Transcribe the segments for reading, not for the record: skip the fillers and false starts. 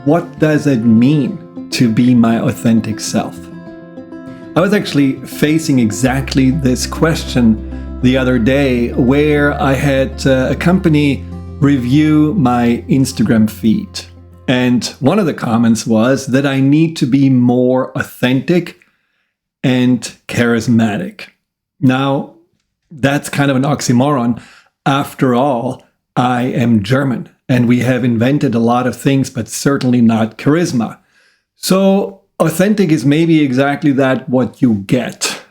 what does it mean to be my authentic self? I was actually facing exactly this question the other day, where I had a company review my Instagram feed. And one of the comments was that I need to be more authentic and charismatic. Now, that's kind of an oxymoron. After all, I am German, and we have invented a lot of things, but certainly not charisma. So authentic is maybe exactly that, what you get,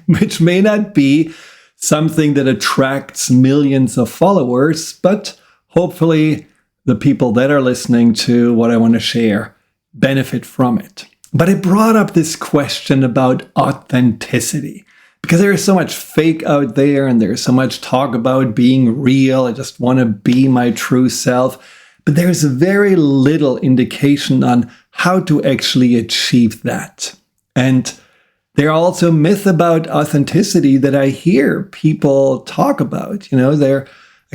which may not be something that attracts millions of followers, but hopefully the people that are listening to what I want to share benefit from it. But it brought up this question about authenticity, because there is so much fake out there and there's so much talk about being real. I just want to be my true self. But there's very little indication on how to actually achieve that. And there are also myths about authenticity that I hear people talk about. A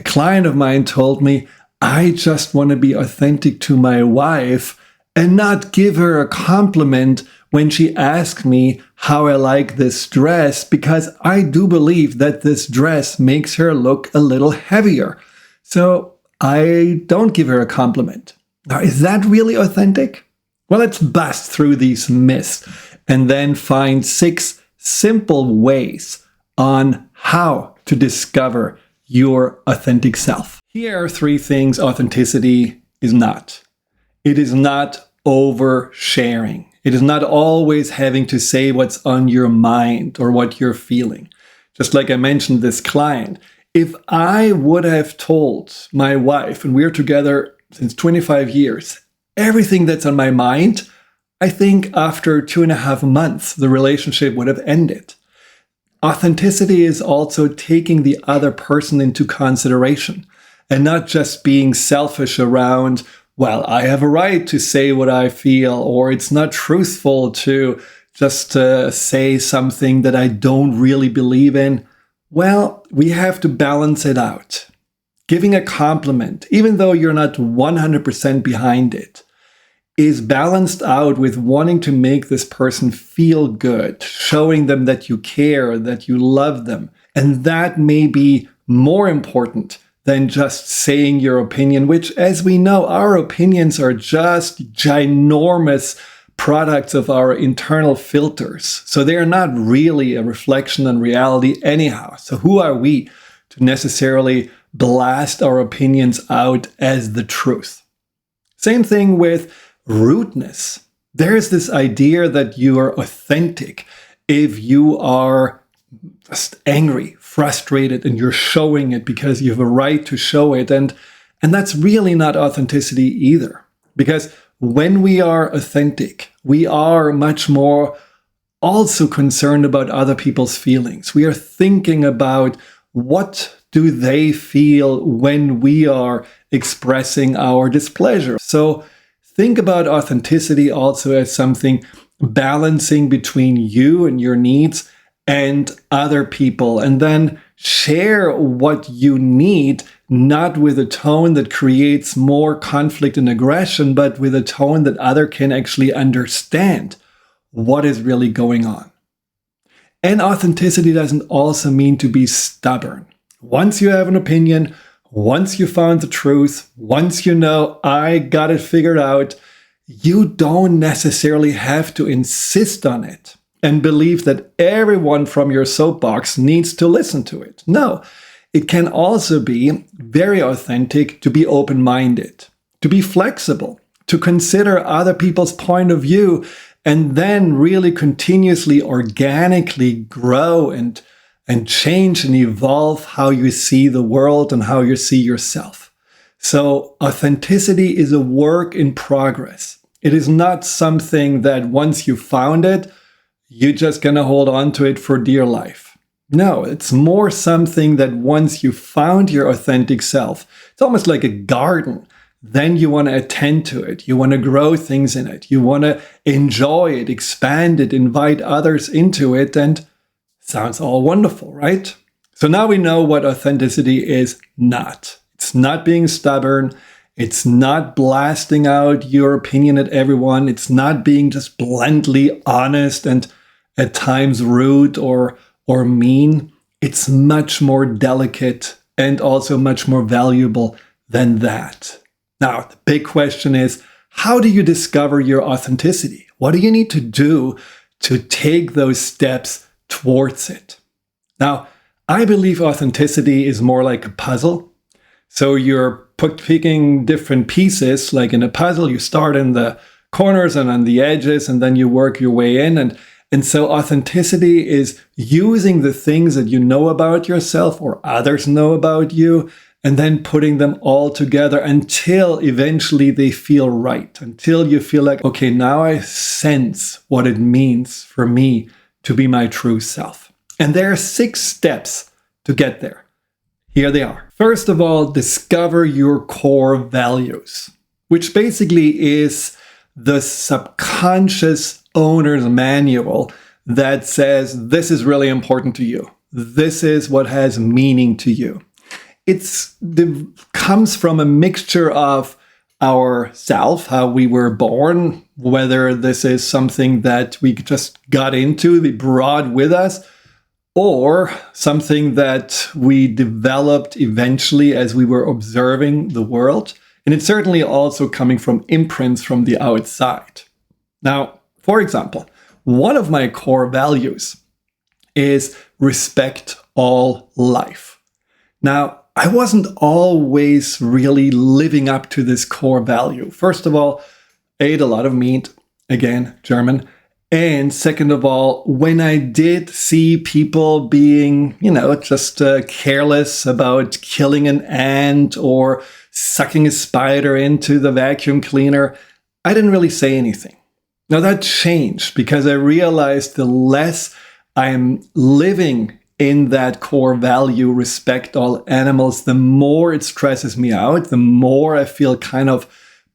client of mine told me, I just want to be authentic to my wife and not give her a compliment when she asks me how I like this dress, because I do believe that this dress makes her look a little heavier. So I don't give her a compliment. Now, is that really authentic? Well, let's bust through these myths and then find 6 simple ways on how to discover your authentic self. Here are 3 things authenticity is not. It is not oversharing. It is not always having to say what's on your mind or what you're feeling. Just like I mentioned this client, if I would have told my wife, and we're together since 25 years, everything that's on my mind, I think after 2.5 months, the relationship would have ended. Authenticity is also taking the other person into consideration and not just being selfish around, well, I have a right to say what I feel, or it's not truthful to just say something that I don't really believe in. Well, we have to balance it out. Giving a compliment, even though you're not 100% behind it, is balanced out with wanting to make this person feel good, showing them that you care, that you love them. And that may be more important than just saying your opinion, which, as we know, our opinions are just ginormous products of our internal filters. So they are not really a reflection on reality anyhow. So who are we to necessarily blast our opinions out as the truth? Same thing with rudeness. There's this idea that you are authentic if you are just angry, frustrated, and you're showing it because you have a right to show it. And that's really not authenticity either. Because when we are authentic, we are much more also concerned about other people's feelings. We are thinking about what do they feel when we are expressing our displeasure. So think about authenticity also as something balancing between you and your needs and other people, and then share what you need, not with a tone that creates more conflict and aggression, but with a tone that other can actually understand what is really going on. And authenticity doesn't also mean to be stubborn. Once you have an opinion, once you found the truth, once you know, I got it figured out, you don't necessarily have to insist on it and believe that everyone from your soapbox needs to listen to it. No, it can also be very authentic to be open-minded, to be flexible, to consider other people's point of view, and then really continuously, organically grow and change and evolve how you see the world and how you see yourself. So authenticity is a work in progress. It is not something that once you found it, you're just going to hold on to it for dear life. No, it's more something that once you found your authentic self, it's almost like a garden. Then you want to attend to it. You want to grow things in it. You want to enjoy it, expand it, invite others into it, and sounds all wonderful, right? So now we know what authenticity is not. It's not being stubborn. It's not blasting out your opinion at everyone. It's not being just bluntly honest and at times rude or mean. It's much more delicate and also much more valuable than that. Now, the big question is, how do you discover your authenticity? What do you need to do to take those steps towards it? Now, I believe authenticity is more like a puzzle. So you're picking different pieces, like in a puzzle, you start in the corners and on the edges, and then you work your way in. And so authenticity is using the things that you know about yourself or others know about you, and then putting them all together until eventually they feel right, until you feel like, okay, now I sense what it means for me to be my true self. And there are 6 steps to get there. Here they are. First of all, discover your core values, which basically is the subconscious owner's manual that says this is really important to you. This is what has meaning to you. It comes from a mixture of our self, how we were born, whether this is something that we just got into, we brought with us, or something that we developed eventually as we were observing the world. And it's certainly also coming from imprints from the outside. Now, for example, one of my core values is respect all life. Now, I wasn't always really living up to this core value. First of all, I ate a lot of meat, again, German. And second of all, when I did see people being, just careless about killing an ant or sucking a spider into the vacuum cleaner, I didn't really say anything. Now that changed because I realized the less I'm living in that core value, respect all animals, the more it stresses me out, the more I feel kind of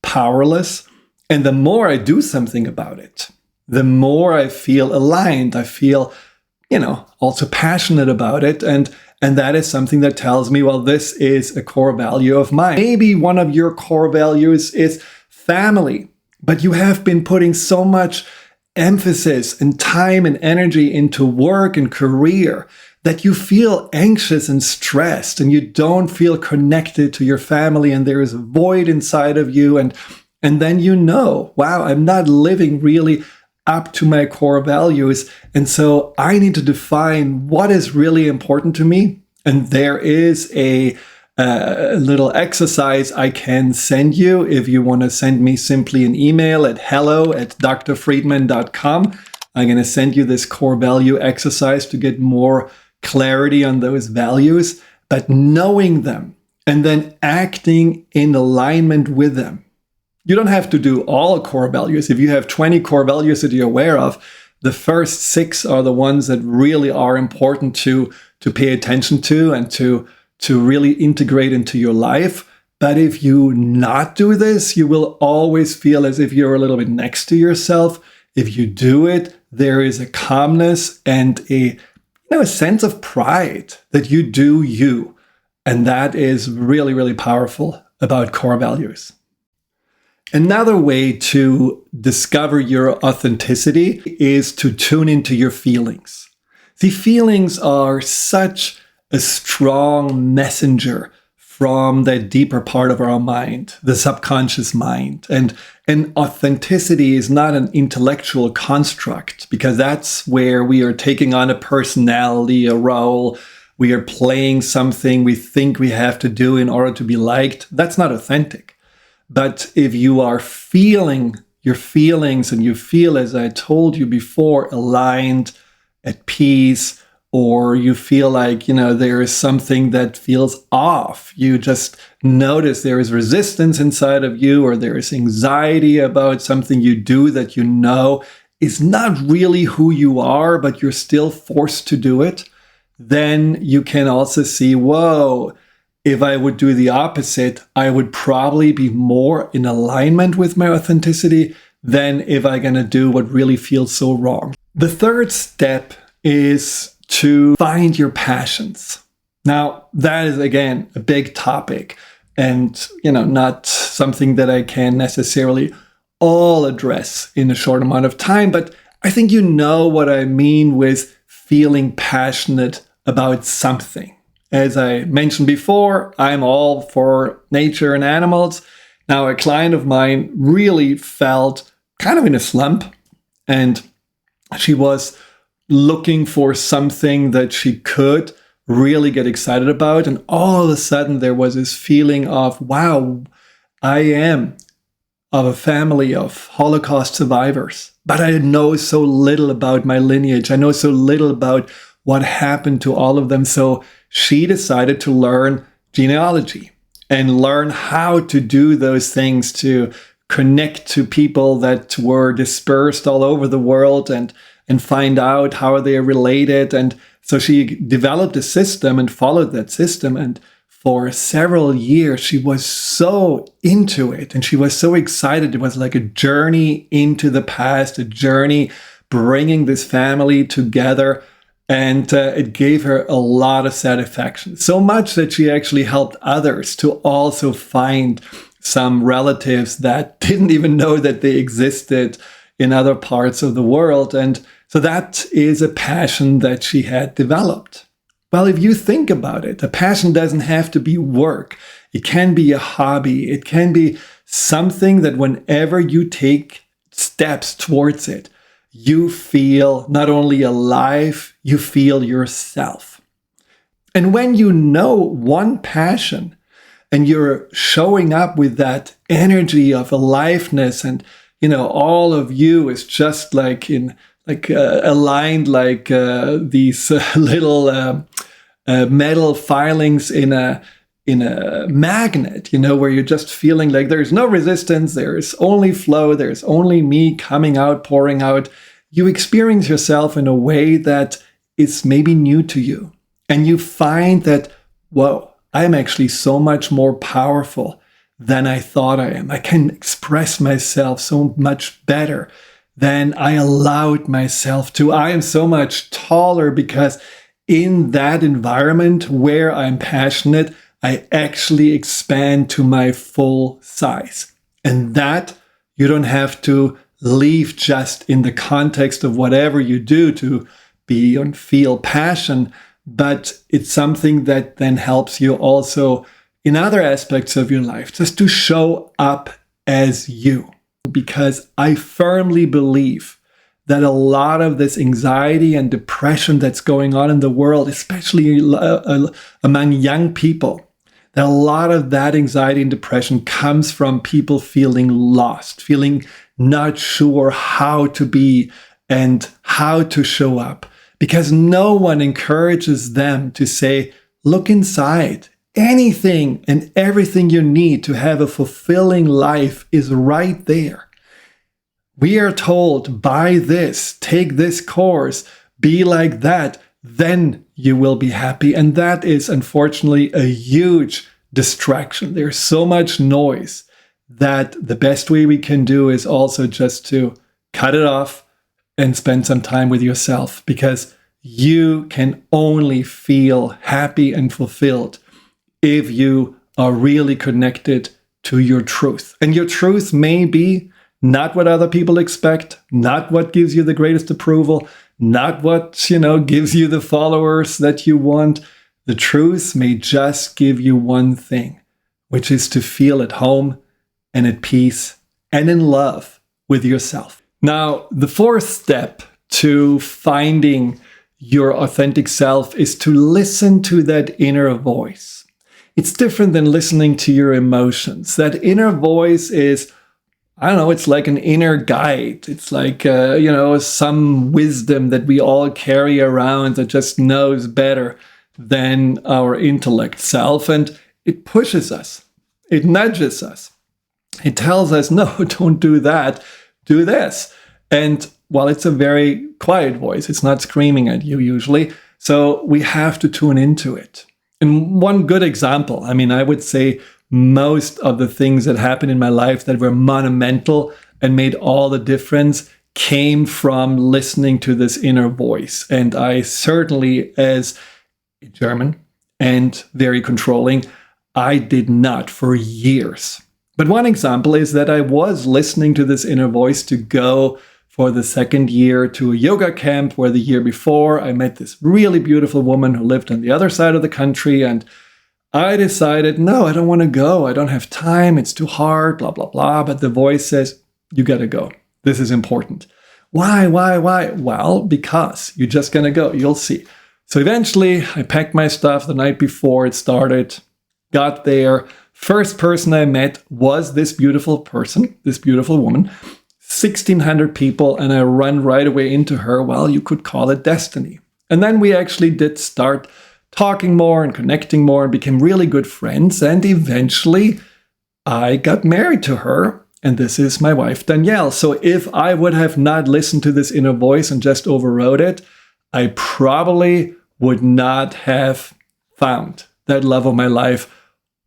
powerless, and the more I do something about it. The more I feel aligned, I feel, also passionate about it. And that is something that tells me, well, this is a core value of mine. Maybe one of your core values is family, but you have been putting so much emphasis and time and energy into work and career that you feel anxious and stressed and you don't feel connected to your family and there is a void inside of you. And then wow, I'm not living really up to my core values. And so I need to define what is really important to me. And there is a little exercise I can send you if you want to send me simply an email at hello@drfriedman.com. I'm going to send you this core value exercise to get more clarity on those values, but knowing them and then acting in alignment with them. You don't have to do all core values. If you have 20 core values that you're aware of, the first 6 are the ones that really are important to pay attention to and to really integrate into your life. But if you not do this, you will always feel as if you're a little bit next to yourself. If you do it, there is a calmness and a sense of pride that you do you. And that is really, really powerful about core values. Another way to discover your authenticity is to tune into your feelings. See, feelings are such a strong messenger from that deeper part of our mind, the subconscious mind. And authenticity is not an intellectual construct because that's where we are taking on a personality, a role. We are playing something we think we have to do in order to be liked. That's not authentic. But if you are feeling your feelings and you feel, as I told you before, aligned, at peace, or you feel like, there is something that feels off, you just notice there is resistance inside of you, or there is anxiety about something you do that is not really who you are, but you're still forced to do it, then you can also see, whoa, if I would do the opposite, I would probably be more in alignment with my authenticity than if I'm going to do what really feels so wrong. The third step is to find your passions. Now, that is, again, a big topic. and, not something that I can necessarily all address in a short amount of time. But I think you know what I mean with feeling passionate about something. As I mentioned before, I'm all for nature and animals. Now, a client of mine really felt kind of in a slump, and she was looking for something that she could really get excited about. And all of a sudden, there was this feeling of, wow, I am of a family of Holocaust survivors, but I know so little about my lineage. I know so little about what happened to all of them. So she decided to learn genealogy and learn how to do those things, to connect to people that were dispersed all over the world and find out how they are related. And so she developed a system and followed that system. And for several years, she was so into it and she was so excited. It was like a journey into the past, a journey bringing this family together. And it gave her a lot of satisfaction, so much that she actually helped others to also find some relatives that didn't even know that they existed in other parts of the world. And so that is a passion that she had developed. Well, if you think about it, a passion doesn't have to be work. It can be a hobby. It can be something that whenever you take steps towards it, you feel not only alive, you feel yourself. And when you know one passion and you're showing up with that energy of aliveness, and all of you is just like aligned like these little metal filings in a magnet, where you're just feeling like there's no resistance, there's only flow, there's only me coming out, pouring out. You experience yourself in a way that is maybe new to you. And you find that, whoa, I'm actually so much more powerful than I thought I am. I can express myself so much better than I allowed myself to. I am so much taller because in that environment where I'm passionate, I actually expand to my full size. And that you don't have to leave just in the context of whatever you do to be and feel passion, but it's something that then helps you also in other aspects of your life, just to show up as you. Because I firmly believe that a lot of this anxiety and depression that's going on in the world, especially among young people, that a lot of that anxiety and depression comes from people feeling lost, feeling not sure how to be and how to show up, because no one encourages them to say, look inside. Anything and everything you need to have a fulfilling life is right there. We are told, buy this, take this course, be like that, then you will be happy. And that is unfortunately a huge distraction. There's so much noise that the best way we can do is also just to cut it off and spend some time with yourself, because you can only feel happy and fulfilled if you are really connected to your truth. And your truth may be not what other people expect, not what gives you the greatest approval, not what, gives you the followers that you want. The truth may just give you one thing, which is to feel at home and at peace and in love with yourself. Now, the fourth step to finding your authentic self is to listen to that inner voice. It's different than listening to your emotions. That inner voice is, it's like an inner guide. It's like, some wisdom that we all carry around that just knows better than our intellect self. And it pushes us. It nudges us. It tells us, no, don't do that. Do this. And while it's a very quiet voice, it's not screaming at you usually. So we have to tune into it. And one good example, I would say most of the things that happened in my life that were monumental and made all the difference came from listening to this inner voice. And I certainly, as a German and very controlling, I did not for years. But one example is that I was listening to this inner voice to go for the second year to a yoga camp where the year before I met this really beautiful woman who lived on the other side of the country, and I decided, no, I don't want to go. I don't have time. It's too hard, blah, blah, blah. But the voice says, you got to go. This is important. Why? Well, because you're just going to go. You'll see. So eventually I packed my stuff the night before it started, got there. First person I met was this beautiful person, this beautiful woman, 1,600 people, and I run right away into her. Well, you could call it destiny. And then we actually did start talking more and connecting more and became really good friends. And eventually I got married to her. And this is my wife, Danielle. So if I would have not listened to this inner voice and just overrode it, I probably would not have found that love of my life.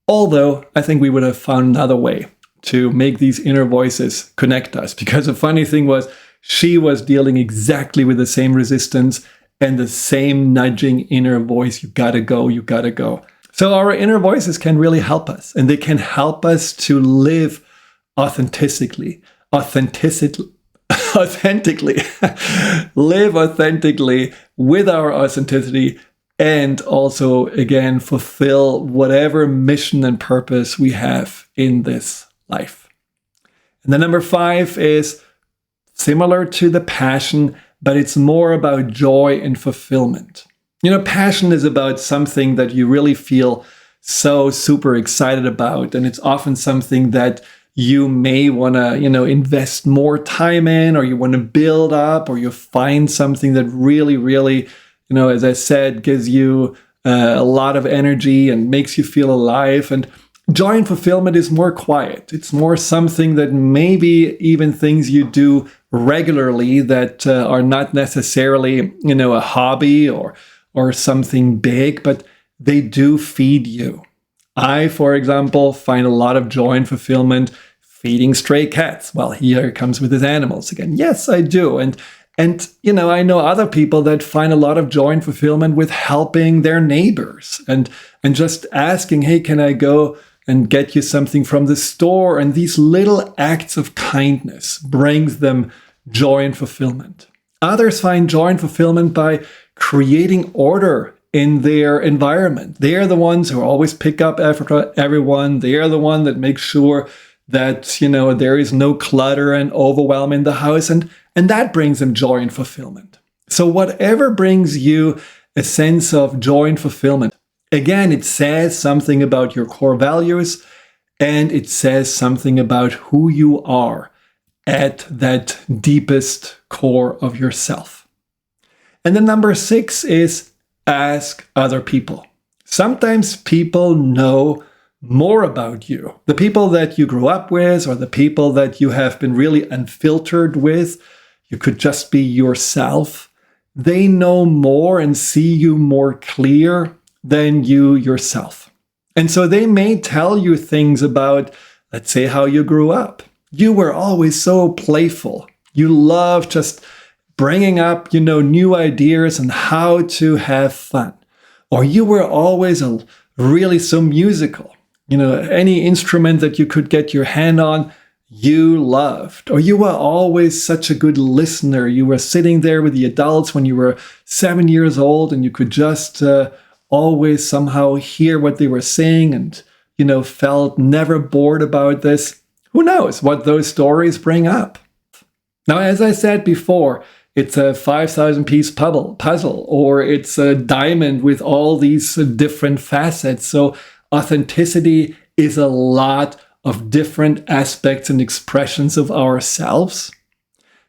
Although I think we would have found another way to make these inner voices connect us. Because the funny thing was, she was dealing exactly with the same resistance and the same nudging inner voice. You gotta go, you gotta go. So our inner voices can really help us, and they can help us to live authentically, live authentically with our authenticity, and also, again, fulfill whatever mission and purpose we have in this life. And the number 5 is similar to the passion, but it's more about joy and fulfillment. You know, passion is about something that you really feel so super excited about, and it's often something that you may want to, invest more time in, or you want to build up, or you find something that really, really, as I said, gives you a lot of energy and makes you feel alive. And joy and fulfillment is more quiet. It's more something that maybe even things you do regularly that are not necessarily, a hobby or something big, but they do feed you. I, for example, find a lot of joy and fulfillment feeding stray cats. Well, here it comes with his animals again. Yes, I do. And I know other people that find a lot of joy and fulfillment with helping their neighbors and just asking, hey, can I go and get you something from the store? And these little acts of kindness brings them joy and fulfillment. Others find joy and fulfillment by creating order in their environment. They are the ones who always pick up after everyone. They are the one that make sure that, there is no clutter and overwhelm in the house. And that brings them joy and fulfillment. So whatever brings you a sense of joy and fulfillment, again, it says something about your core values, and it says something about who you are at that deepest core of yourself. And then number 6 is ask other people. Sometimes people know more about you. The people that you grew up with, or the people that you have been really unfiltered with, you could just be yourself. They know more and see you more clear than you yourself. And so they may tell you things about, let's say, how you grew up. You were always so playful. You love just bringing up, new ideas and how to have fun. Or you were always really so musical. Any instrument that you could get your hand on, you loved. Or you were always such a good listener. You were sitting there with the adults when you were 7 years old, and you could just always somehow hear what they were saying and, felt never bored about this. Who knows what those stories bring up? Now, as I said before, it's a 5,000-piece puzzle, or it's a diamond with all these different facets. So authenticity is a lot of different aspects and expressions of ourselves.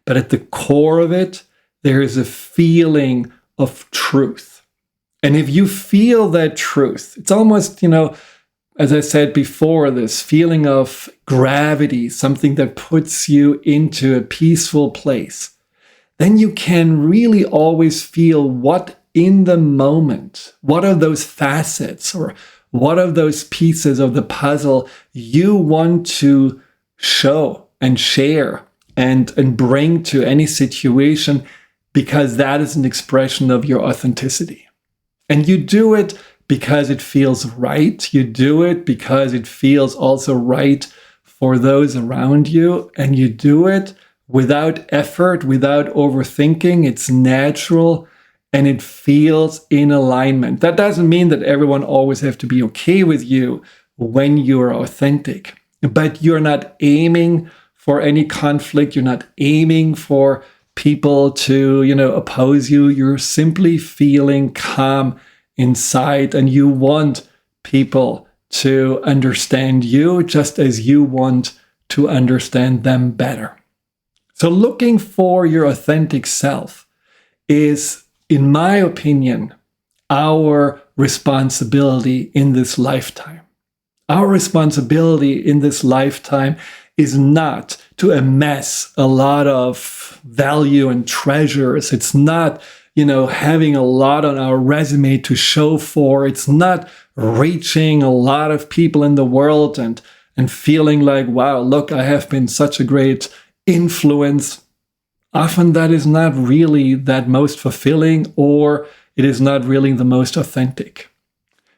But at the core of it, there is a feeling of truth. And if you feel that truth, it's almost, as I said before, this feeling of gravity, something that puts you into a peaceful place. Then you can really always feel what in the moment, what are those facets or what are those pieces of the puzzle you want to show and share and bring to any situation, because that is an expression of your authenticity. And you do it because it feels right. You do it because it feels also right for those around you. And you do it without effort, without overthinking. It's natural and it feels in alignment. That doesn't mean that everyone always have to be okay with you when you're authentic, but you're not aiming for any conflict. You're not aiming for people to, oppose you. You're simply feeling calm inside, and you want people to understand you just as you want to understand them better. So looking for your authentic self is, in my opinion, our responsibility in this lifetime. Our responsibility in this lifetime is not to amass a lot of value and treasures. It's not, having a lot on our resume to show for. It's not reaching a lot of people in the world and feeling like, wow, look, I have been such a great influence. Often that is not really that most fulfilling, or it is not really the most authentic.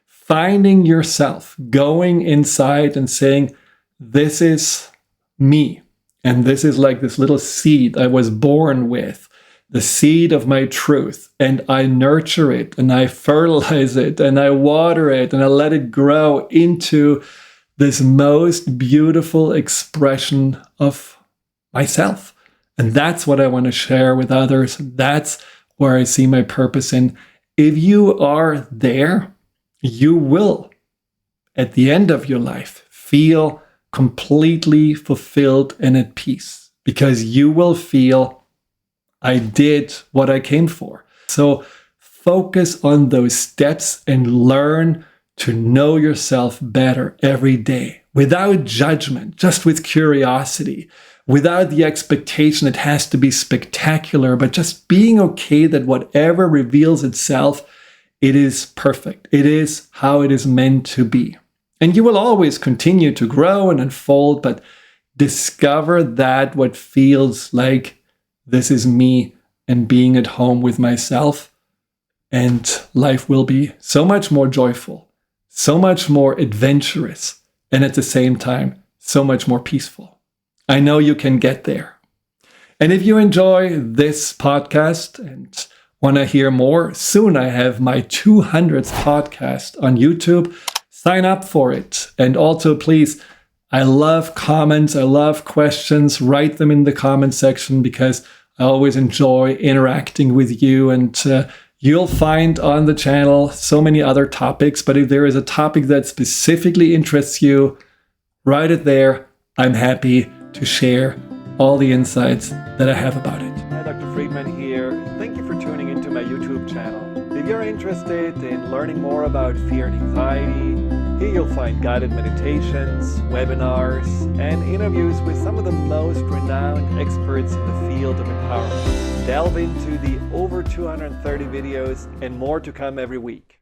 Finding yourself, going inside and saying, this is me. And this is like this little seed I was born with, the seed of my truth. And I nurture it and I fertilize it and I water it and I let it grow into this most beautiful expression of myself. And that's what I want to share with others. That's where I see my purpose in. If you are there, you will, at the end of your life, feel completely fulfilled and at peace, because you will feel, I did what I came for. So focus on those steps and learn to know yourself better every day, without judgment, just with curiosity, without the expectation it has to be spectacular, but just being okay that whatever reveals itself, it is perfect. It is how it is meant to be. And you will always continue to grow and unfold, but discover that what feels like this is me and being at home with myself, and life will be so much more joyful, so much more adventurous, and at the same time, so much more peaceful. I know you can get there. And if you enjoy this podcast and want to hear more, soon I have my 200th podcast on YouTube. Sign up for it. And also, please, I love comments. I love questions. Write them in the comment section, because I always enjoy interacting with you. And you'll find on the channel so many other topics. But if there is a topic that specifically interests you, write it there. I'm happy to share all the insights that I have about it. Hi, Dr. Friedemann here. Thank you for tuning into my YouTube channel. If you're interested in learning more about fear and anxiety, here you'll find guided meditations, webinars, and interviews with some of the most renowned experts in the field of empowerment. Delve into the over 230 videos and more to come every week.